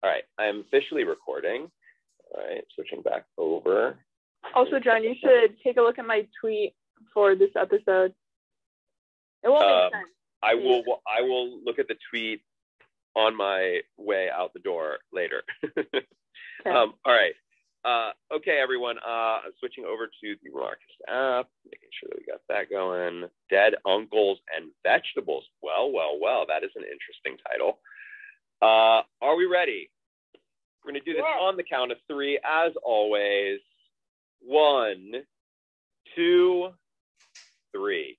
All right, I'm officially recording. All right, switching back over. Also, John, you should take a look at my tweet for this episode. It won't make sense. I will look at the tweet on my way out the door later. Okay. All right. Okay, everyone. Switching over to the Marcus app, making sure that we got that going. Dead Uncles and Vegetables. Well. That is an interesting title. Are we ready? We're going to do this on the count of 3, as always. 1, 2, 3.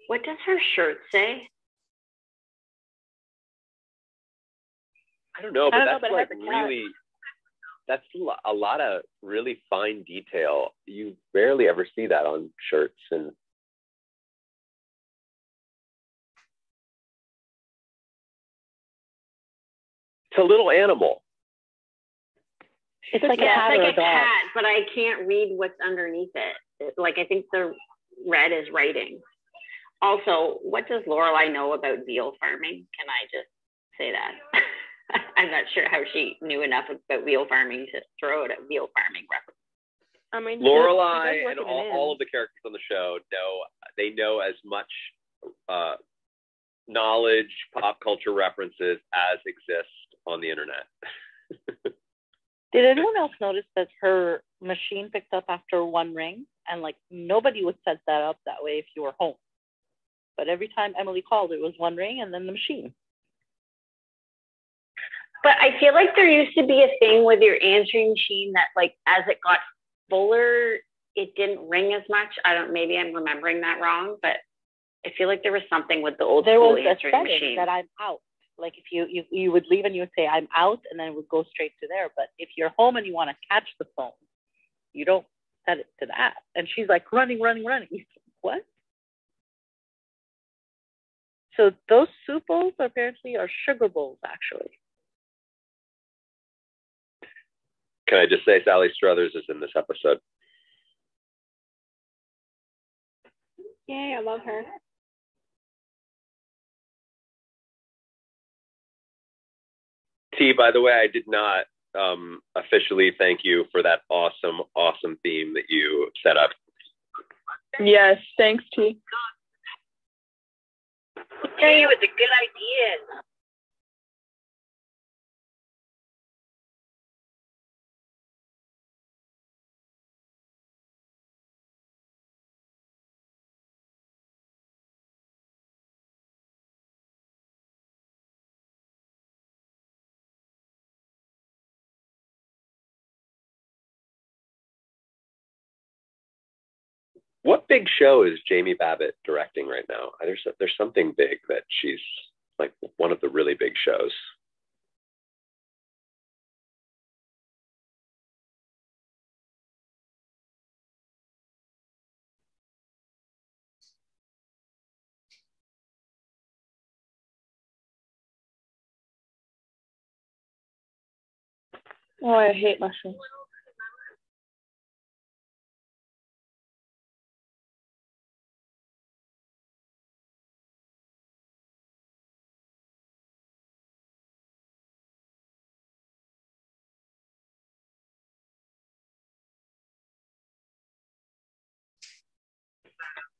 What does her shirt say? I don't know, but that's like really, that's a lot of really fine detail. You rarely ever see that on shirts. And it's a little animal. It's like a cat, but I can't read what's underneath it. Like, I think the red is writing. Also, what does Lorelai know about veal farming? Can I just say that? I'm not sure how she knew enough about veal farming to throw out a veal farming reference. I mean, Lorelai and all of the characters on the show know as much knowledge, pop culture references as exist on the internet. Did anyone else notice that her machine picked up after one ring? And like, nobody would set that up that way if you were home. But every time Emily called, it was one ring and then the machine. But I feel like there used to be a thing with your answering machine that, like, as it got fuller, it didn't ring as much. Maybe I'm remembering that wrong, but I feel like there was something with the old school answering machine. That I'm out. Like, if you would leave and you would say I'm out, and then it would go straight to there. But if you're home and you want to catch the phone, you don't set it to that. And she's like running. What? So those soup bowls apparently are sugar bowls, actually. Can I just say Sally Struthers is in this episode? Yay, I love her. T, by the way, I did not officially thank you for that awesome theme that you set up. Yes, thanks, T. Hey, it was a good idea. What big show is Jamie Babbitt directing right now? There's something big that she's like one of the really big shows. Oh, I hate mushrooms.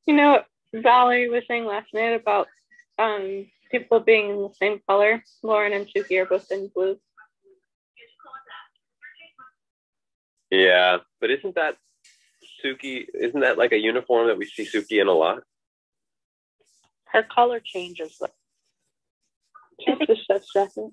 You know what Valerie was saying last night about people being in the same color? Lauren and Suki are both in blue. Yeah, but isn't that like a uniform that we see Suki in a lot? Her color changes. Just the chef's jacket.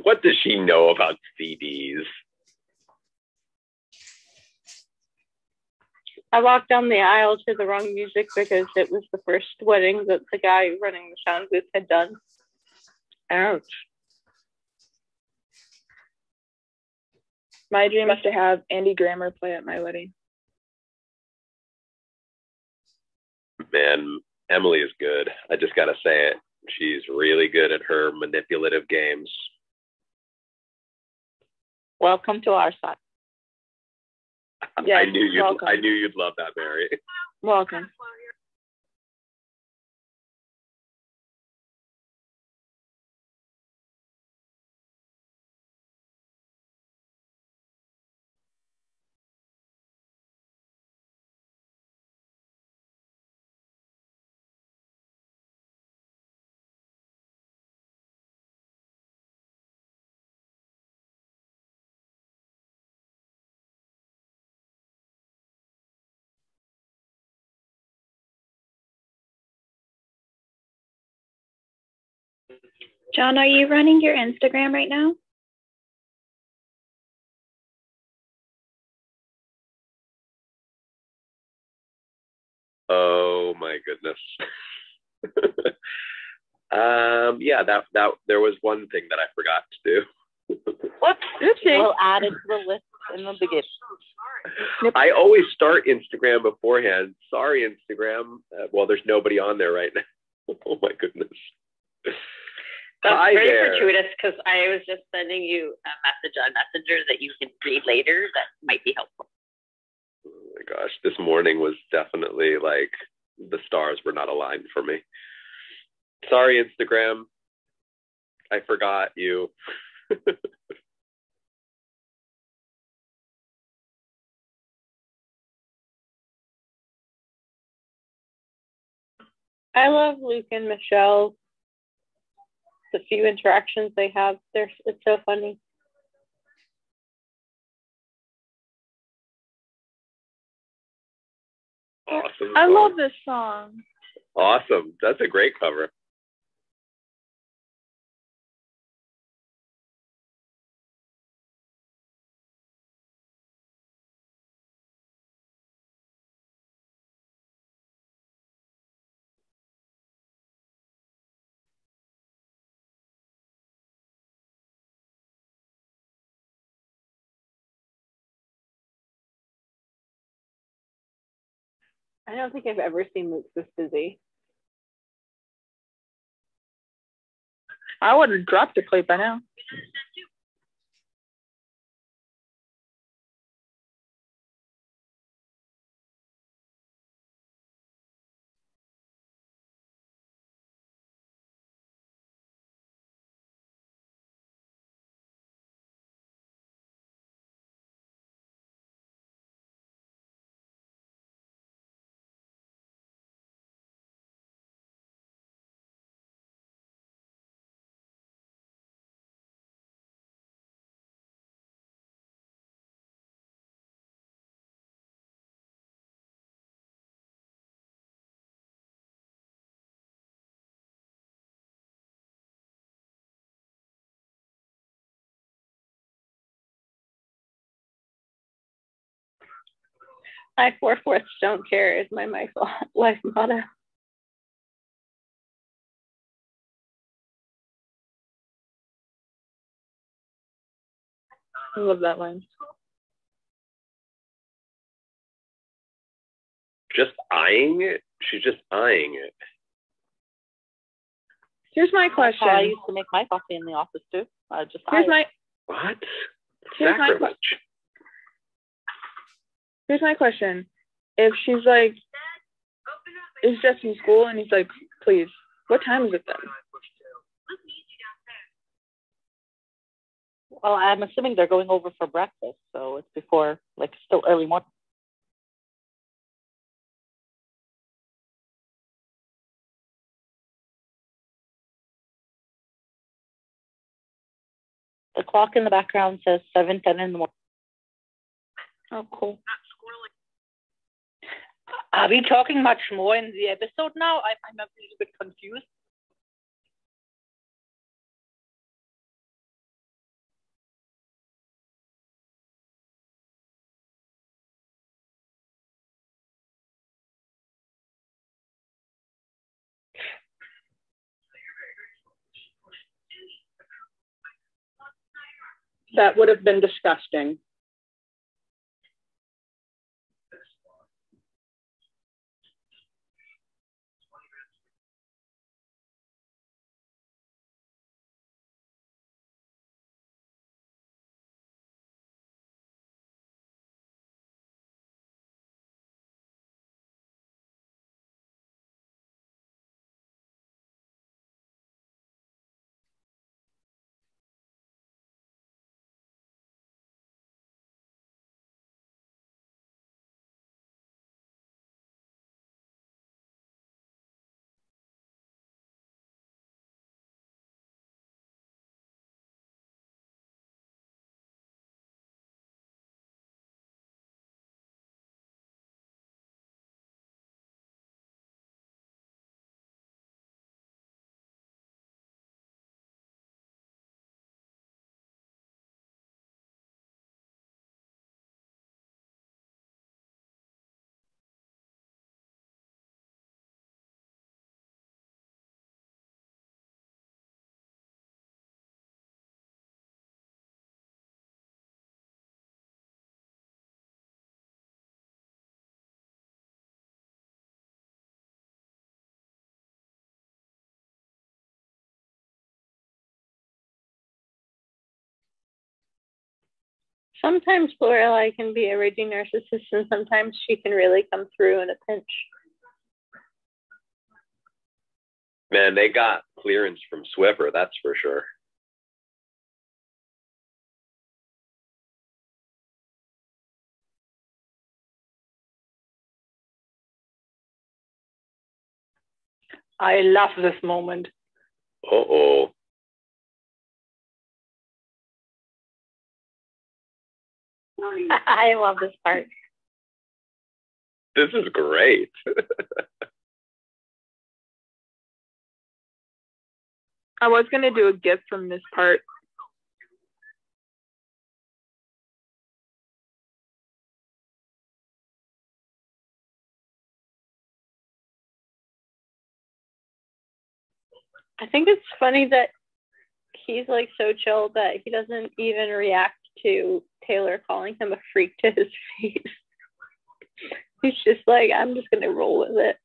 What does she know about CDs? I walked down the aisle to the wrong music because it was the first wedding that the guy running the sound booth had done. Ouch. My dream is to have Andy Grammer play at my wedding. Man, Emily is good. I just got to say it. She's really good at her manipulative games. Welcome to our side. Yes, I knew welcome. you'd love that, Mary. Welcome. John, are you running your Instagram right now? Oh my goodness. Yeah, that there was one thing that I forgot to do. Whoops. Oopsie. We'll add it to the list in the beginning. I always start Instagram beforehand. Sorry, Instagram. Well, there's nobody on there right now. Oh my goodness. That's Hi very there. fortuitous because I was just sending you a message on Messenger that you can read later that might be helpful. Oh my gosh, this morning was definitely like the stars were not aligned for me. Sorry, Instagram. I forgot you. I love Luke and Michelle. The few interactions they have, it's so funny. Awesome. I love this song. Awesome. That's a great cover. I don't think I've ever seen Luke this busy. I would have dropped the plate by now. I 4/4 don't care is my life motto. I love that line. Just eyeing it? She's just eyeing it. Here's my question. I used to make my coffee in the office too. Just Here's my What? Here's my Sacrilege. Here's my question. If she's like, is Jess in school? And he's like, please, what time is it then? Well, I'm assuming they're going over for breakfast, so it's before, like, still early morning. The clock in the background says 7:10 in the morning. Oh, cool. Are we talking much more in the episode now? I'm a little bit confused. That would have been disgusting. Sometimes Lorelai can be a raging narcissist, and sometimes she can really come through in a pinch. Man, they got clearance from Swiffer, that's for sure. I love this moment. Uh-oh. I love this part. This is great. I was going to do a GIF from this part. I think it's funny that he's like so chill that he doesn't even react to Taylor calling him a freak to his face. He's just like, I'm just gonna roll with it.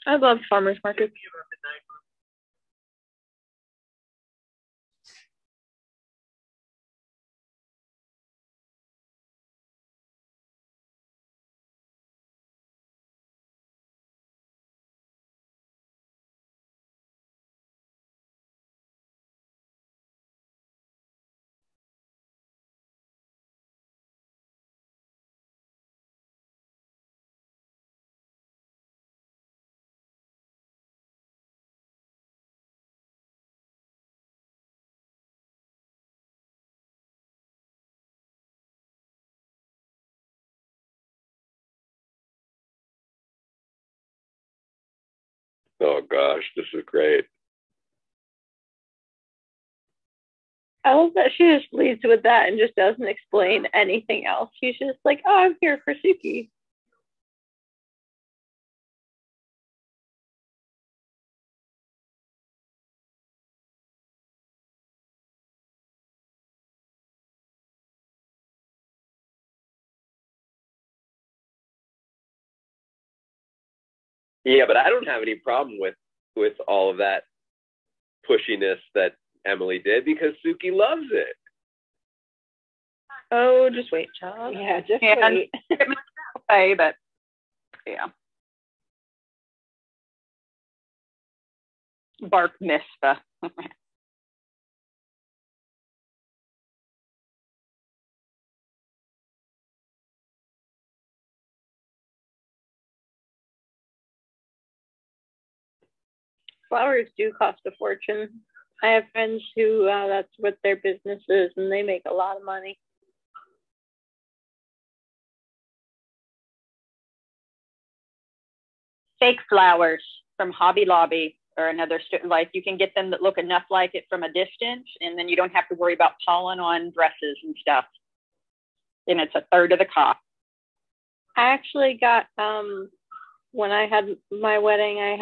I love farmers markets. Oh gosh, this is great. I love that she just leads with that and just doesn't explain anything else. She's just like, oh, I'm here for Suki. Yeah, but I don't have any problem with all of that pushiness that Emily did because Suki loves it. Oh, just wait, child. Yeah, just wait. Okay, but yeah. Bark mitzvah. Flowers do cost a fortune. I have friends who that's what their business is, and they make a lot of money. Fake flowers from Hobby Lobby or another, like you can get them that look enough like it from a distance, and then you don't have to worry about pollen on dresses and stuff. And it's a third of the cost. I actually got when I had my wedding, I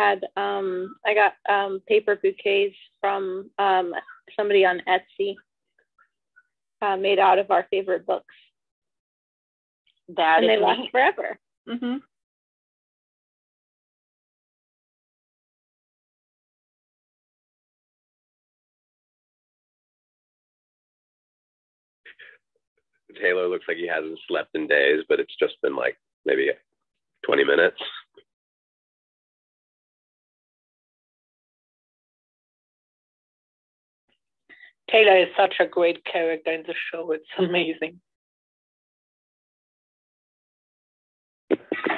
got paper bouquets from somebody on Etsy, made out of our favorite books. And they last forever. Mm-hmm. Taylor looks like he hasn't slept in days, but it's just been like maybe 20 minutes. Taylor is such a great character in the show. It's amazing.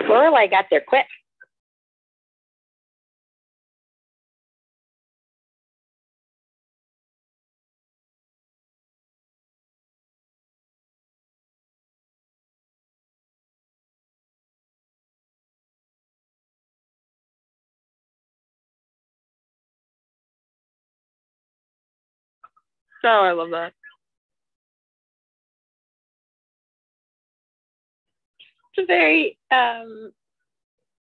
Lorelai got there quick. Oh, I love that. It's a very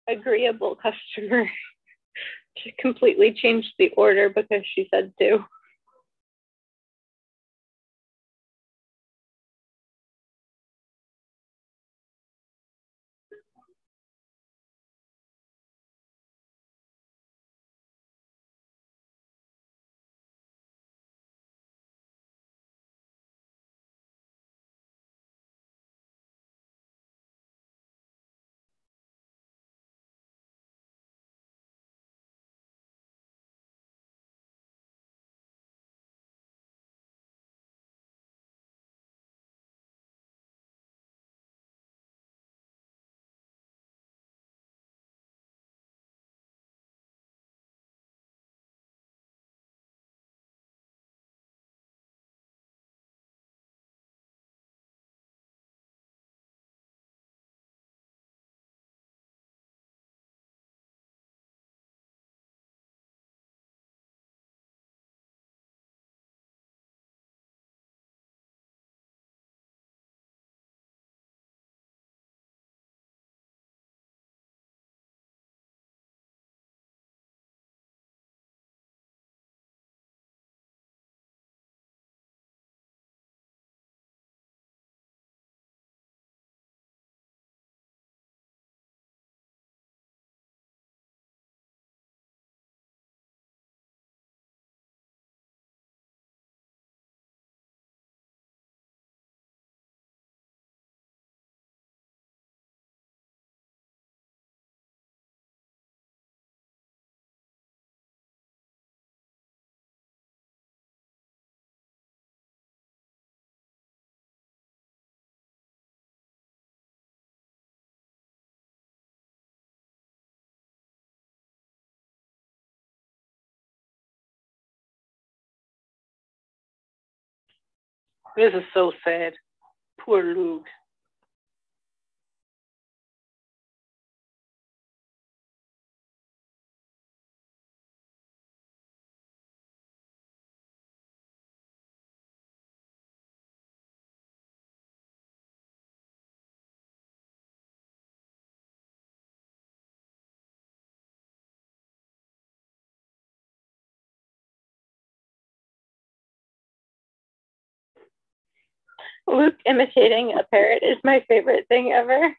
agreeable customer to completely change the order because she said to. This is so sad. Poor Luke. Luke imitating a parrot is my favorite thing ever.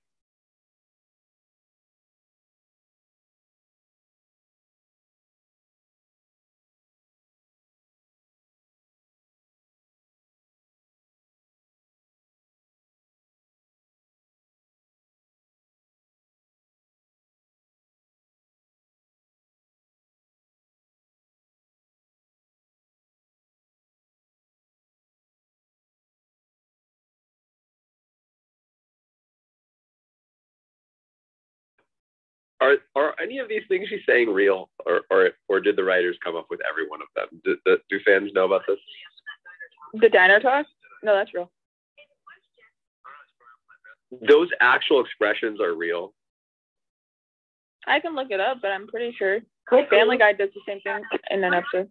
are any of these things she's saying real, or did the writers come up with every one of them? Do fans know about this? The diner talk? No, that's real. Those actual expressions are real. I can look it up, but I'm pretty sure. Family Guy does the same thing in an episode.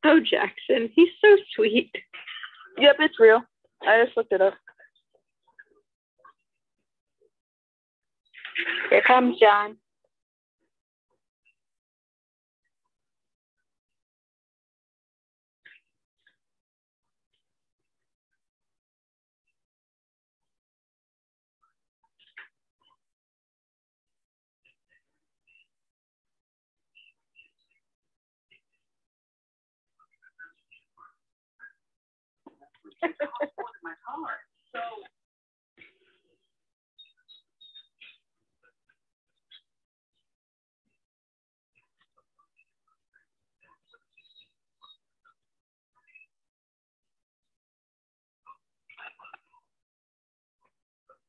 Oh, Jackson, he's so sweet. Yep, it's real. I just looked it up. Here comes John.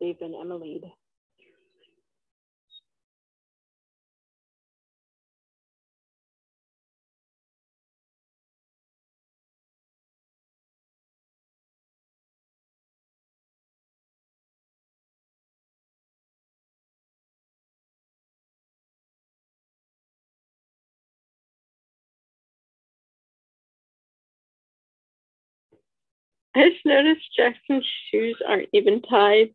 They've been Emily'd. I just noticed Jackson's shoes aren't even tied.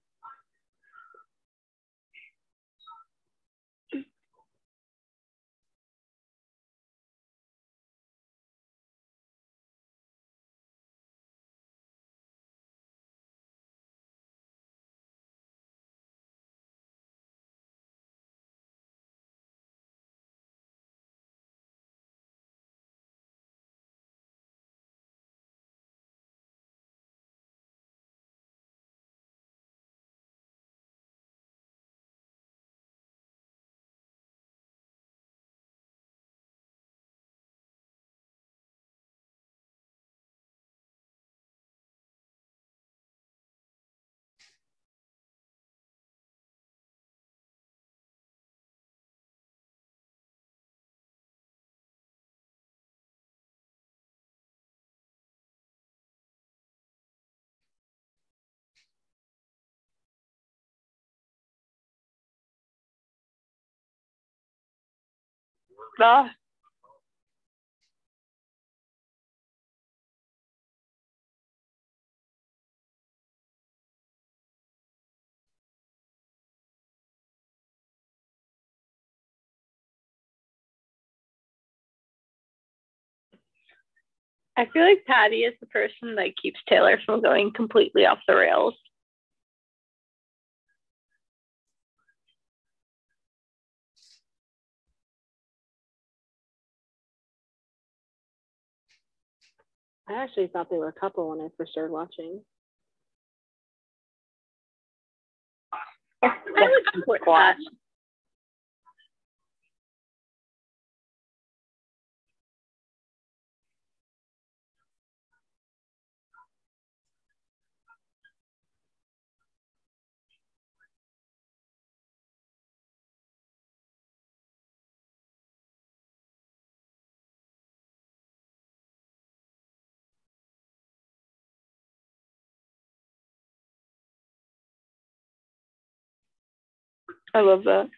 Ah. I feel like Patty is the person that keeps Taylor from going completely off the rails. I actually thought they were a couple when I first started watching. I would support that. I love that.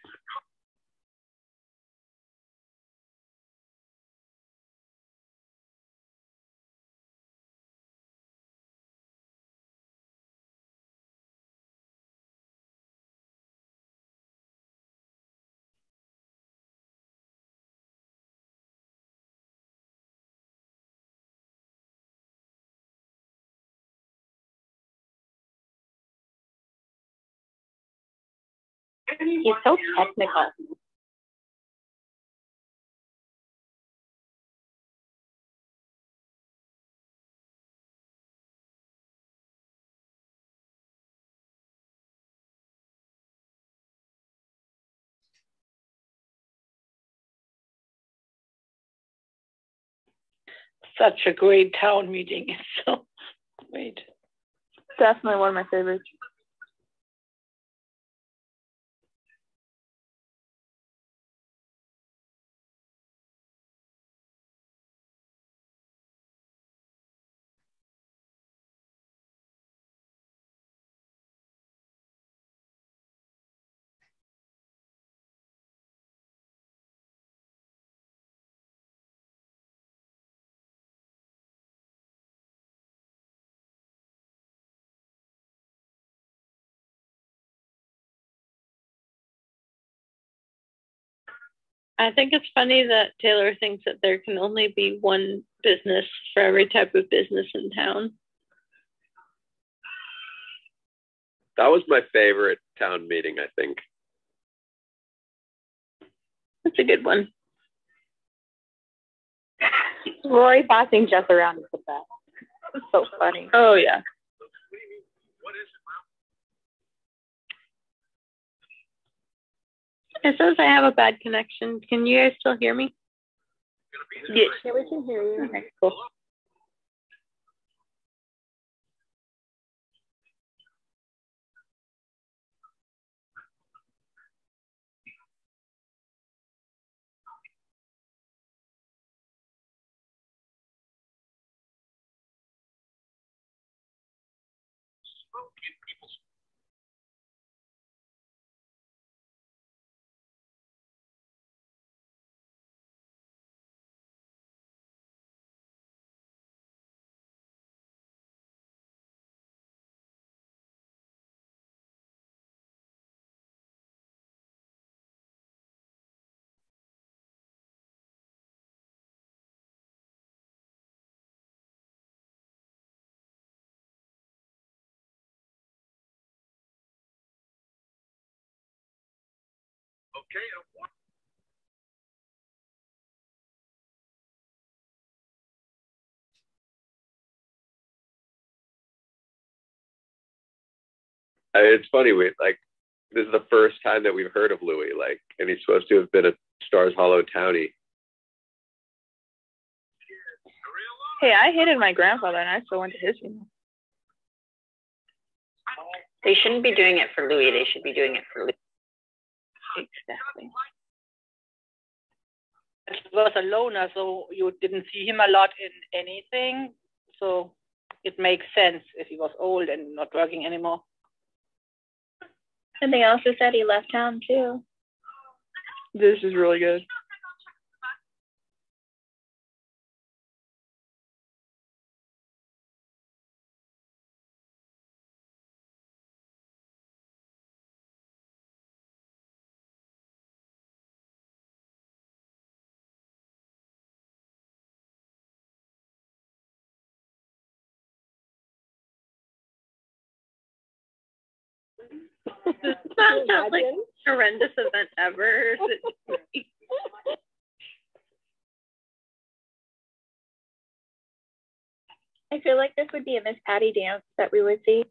He's so technical. such a great town meeting. It's so great. Definitely one of my favorites. I think it's funny that Taylor thinks that there can only be one business for every type of business in town. That was my favorite town meeting, I think. That's a good one. Rory bossing Jess around is the best. It's so funny. Oh, yeah. It says I have a bad connection. Can you guys still hear me? Yes. Yeah, we can hear you. Okay, cool. It's funny, this is the first time that we've heard of Louis, and he's supposed to have been a Stars Hollow townie. Hey, I hated my grandfather and I still went to his funeral. They shouldn't be doing it for Louis. They should be doing it for Louis. Exactly. He was a loner, so you didn't see him a lot in anything. So it makes sense if he was old and not working anymore. And they also said he left town too. This is really good. Does that sound like the horrendous event ever? I feel like this would be a Miss Patty dance that we would see.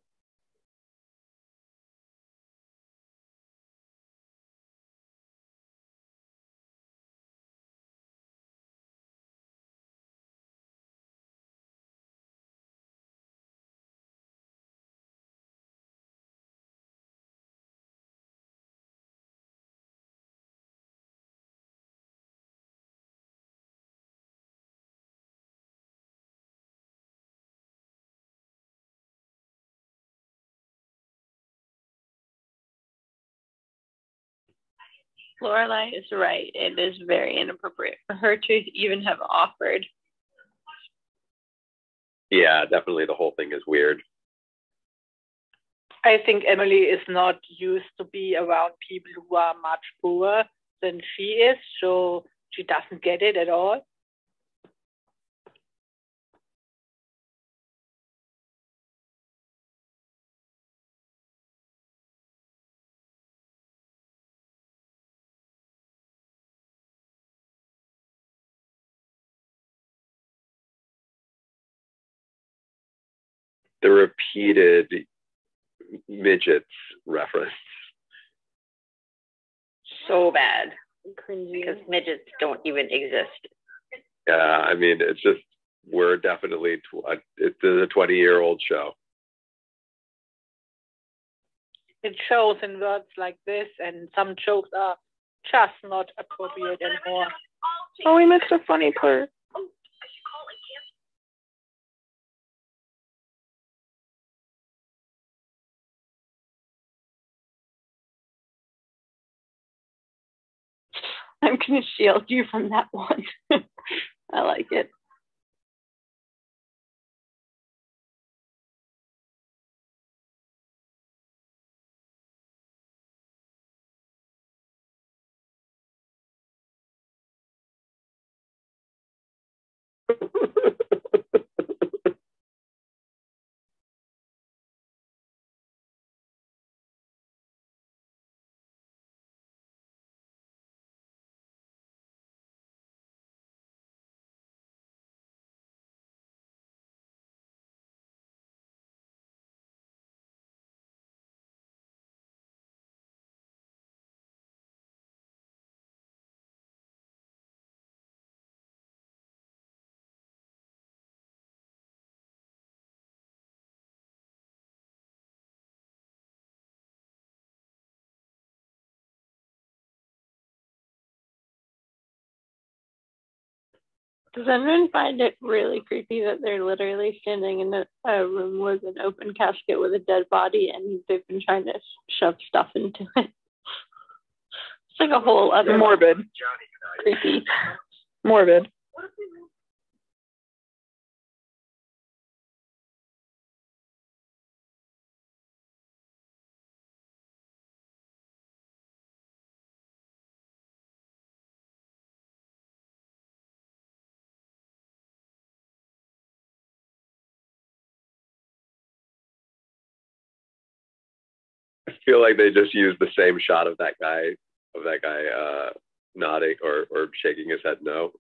Lorelai is right. It is very inappropriate for her to even have offered. Yeah, definitely. The whole thing is weird. I think Emily is not used to be around people who are much poorer than she is, so she doesn't get it at all. The repeated midgets reference. So bad. Cringy. Because midgets don't even exist. Yeah, I mean, it's just we're definitely, it's a 20-year-old show. It shows in words like this, and some jokes are just not appropriate anymore. Oh, we missed a funny part. I'm going to shield you from that one. I like it. Does anyone find it really creepy that they're literally standing in a room with an open casket with a dead body and they've been trying to shove stuff into it? It's like a whole other morbid. Creepy. Morbid. I feel like they just used the same shot of that guy nodding or shaking his head no.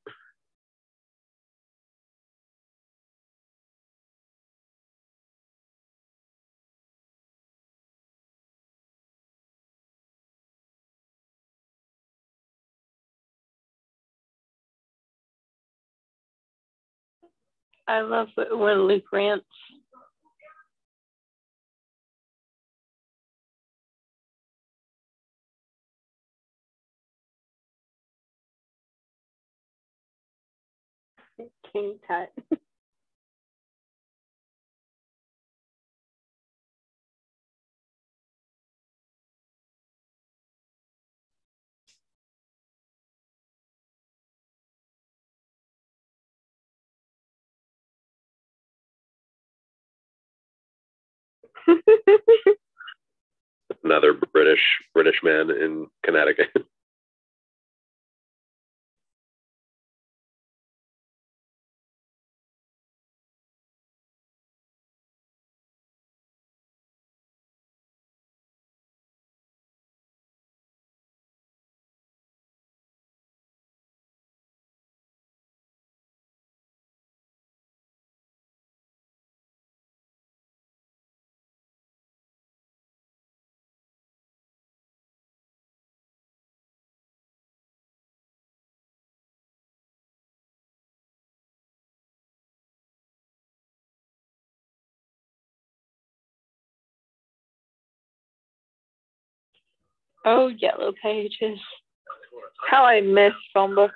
I love it when Luke rants. King Tut. Another British man in Connecticut. Oh, Yellow Pages. How I miss phone books.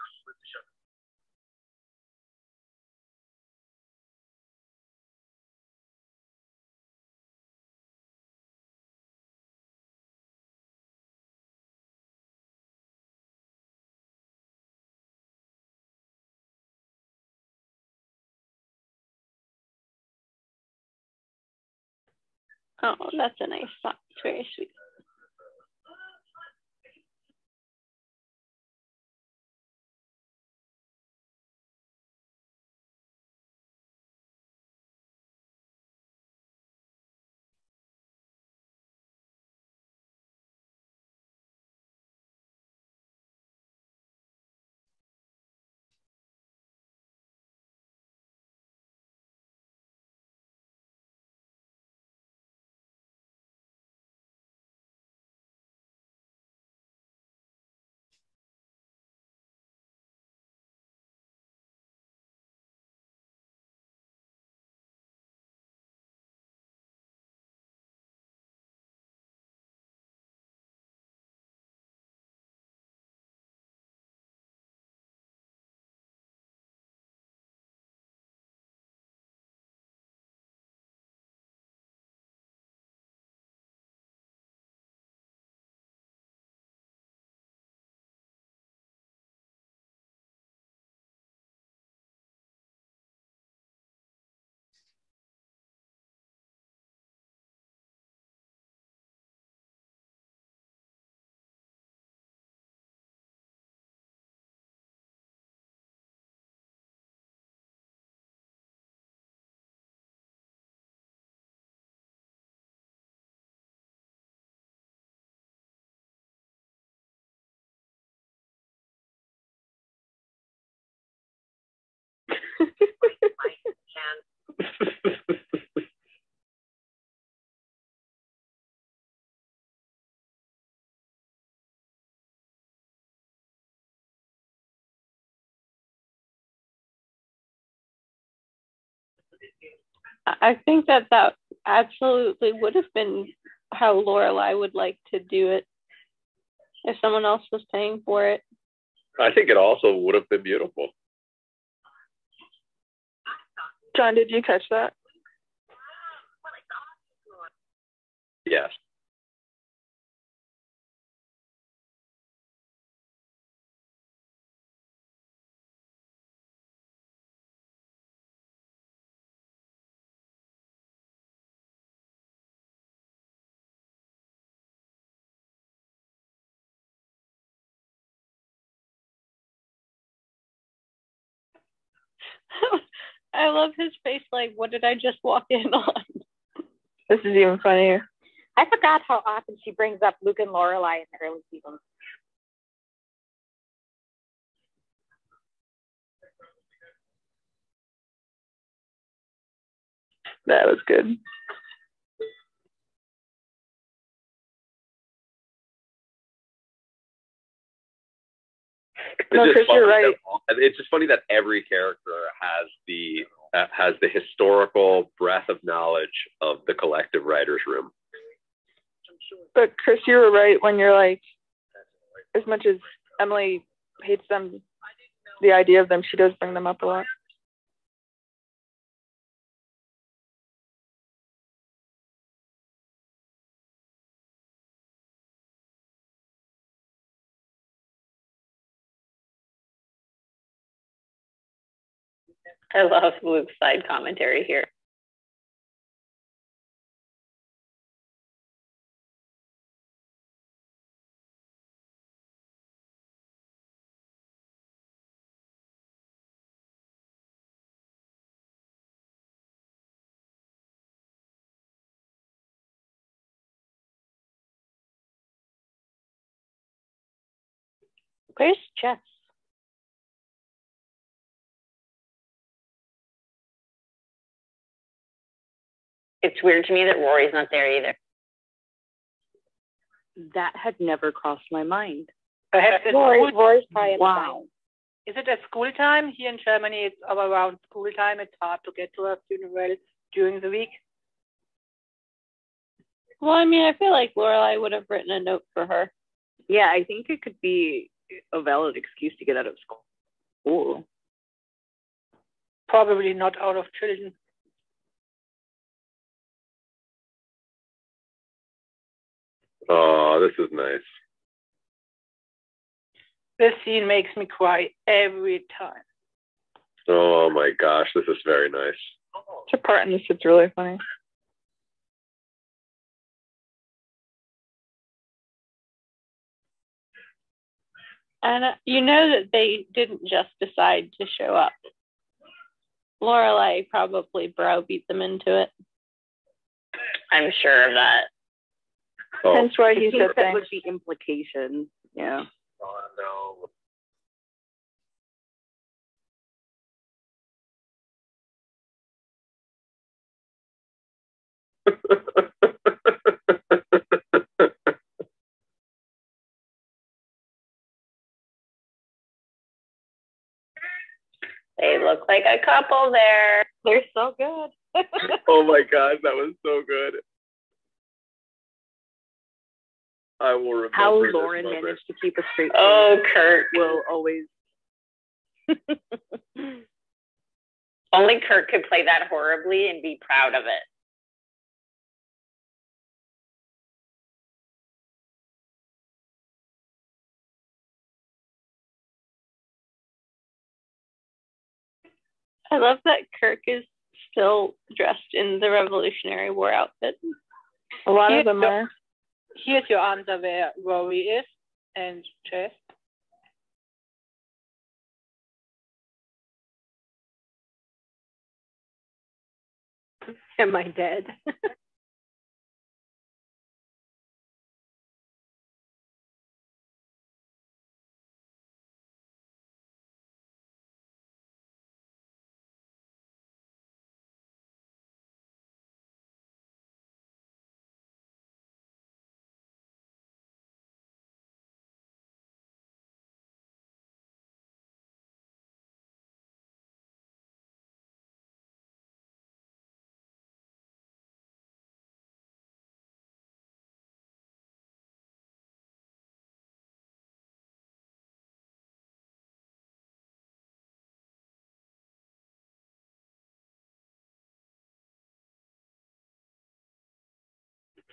Oh, that's a nice song. It's very sweet. I think that absolutely would have been how Lorelai would like to do it if someone else was paying for it. I think it also would have been beautiful. John, did you catch that? Yes. I love his face. Like, what did I just walk in on? This is even funnier. I forgot how often she brings up Luke and Lorelai in the early seasons. That was good. No, Chris, you're right. It's just funny that every character has the historical breadth of knowledge of the collective writers' room. But Chris, you were right when you're like, as much as Emily hates them, the idea of them, she does bring them up a lot. I love Luke's side commentary here. Where's Jess? It's weird to me that Rory's not there either. That had never crossed my mind. Perhaps it's Rory's probably wow. Is it at school time? Here in Germany, it's around school time. It's hard to get to a funeral during the week. Well, I mean, I feel like Lorelai would have written a note for her. Yeah, I think it could be a valid excuse to get out of school. Probably not out of children. Oh, this is nice. This scene makes me cry every time. Oh my gosh, this is very nice. There's a part in this that's really funny. And you know that they didn't just decide to show up. Lorelai probably browbeat them into it. I'm sure of that. Oh. Hence why he said that was the implication. Yeah. Oh, no. They look like a couple there. They're so good. Oh my God, that was so good. I will remember how Lauren managed to keep a straight face. Oh, Kurt will always. Only Kurt could play that horribly and be proud of it. I love that Kirk is still dressed in the Revolutionary War outfit. A lot of them are. Here's your answer where Rory is and Jess. Am I dead?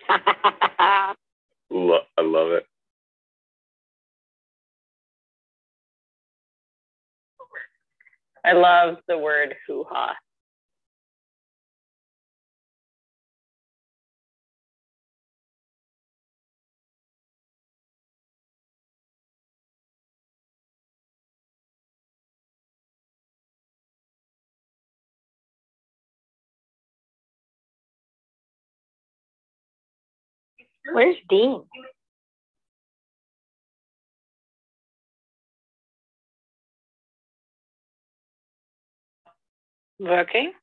I love it. I love the word hoo-ha. Where's Dean? Working?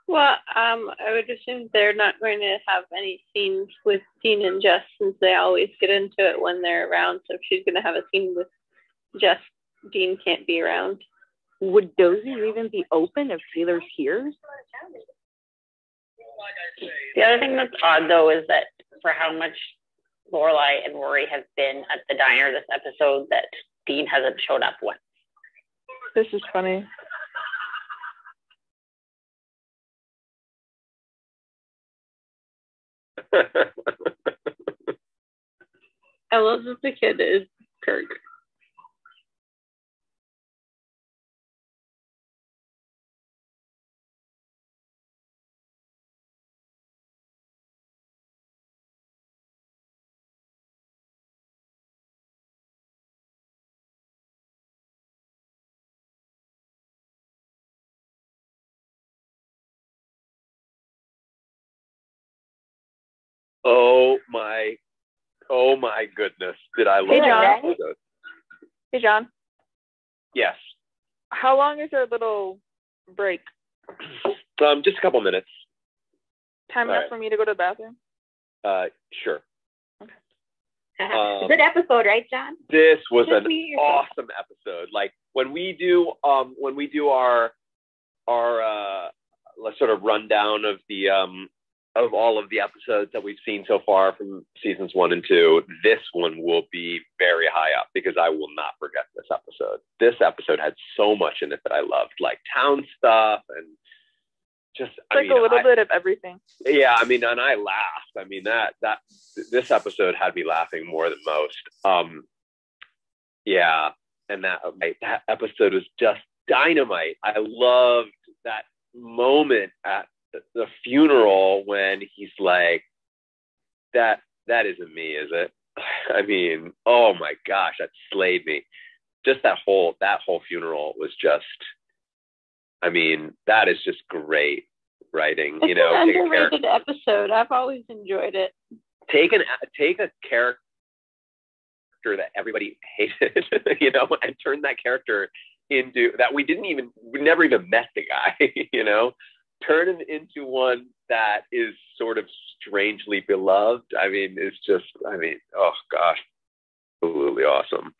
Well, I would assume they're not going to have any scenes with Dean and Jess since they always get into it when they're around. So if she's going to have a scene with Jess, Dean can't be around. Would Dozy even be open if Taylor's here? The other thing that's odd, though, is that for how much Lorelai and Rory have been at the diner this episode, that Dean hasn't showed up once. This is funny. I love that the kid is Kirk. Oh my goodness. Did I love Hey, John. that episode? Hey, John. Yes. How long is our little break? Just a couple minutes. Time enough for me to go to the bathroom? Sure. Good episode, right, John? This was an awesome episode. Like when we do our sort of rundown of the of all of the episodes that we've seen so far from seasons 1 and 2, this one will be very high up because I will not forget this episode. This episode had so much in it that I loved, like town stuff and just a little bit of everything. Yeah, I mean, and I laughed. I mean, that this episode had me laughing more than most. Yeah, and that episode was just dynamite. I loved that moment at the funeral when he's like, that isn't me, is it? I mean, oh my gosh, that slayed me. Just that whole funeral was just, I mean, that is just great writing. It's an underrated episode. I've always enjoyed it. Take a character that everybody hated, and turn that character into that we never even met the guy, turn him into one that is sort of strangely beloved. I mean, it's just, oh gosh, absolutely awesome.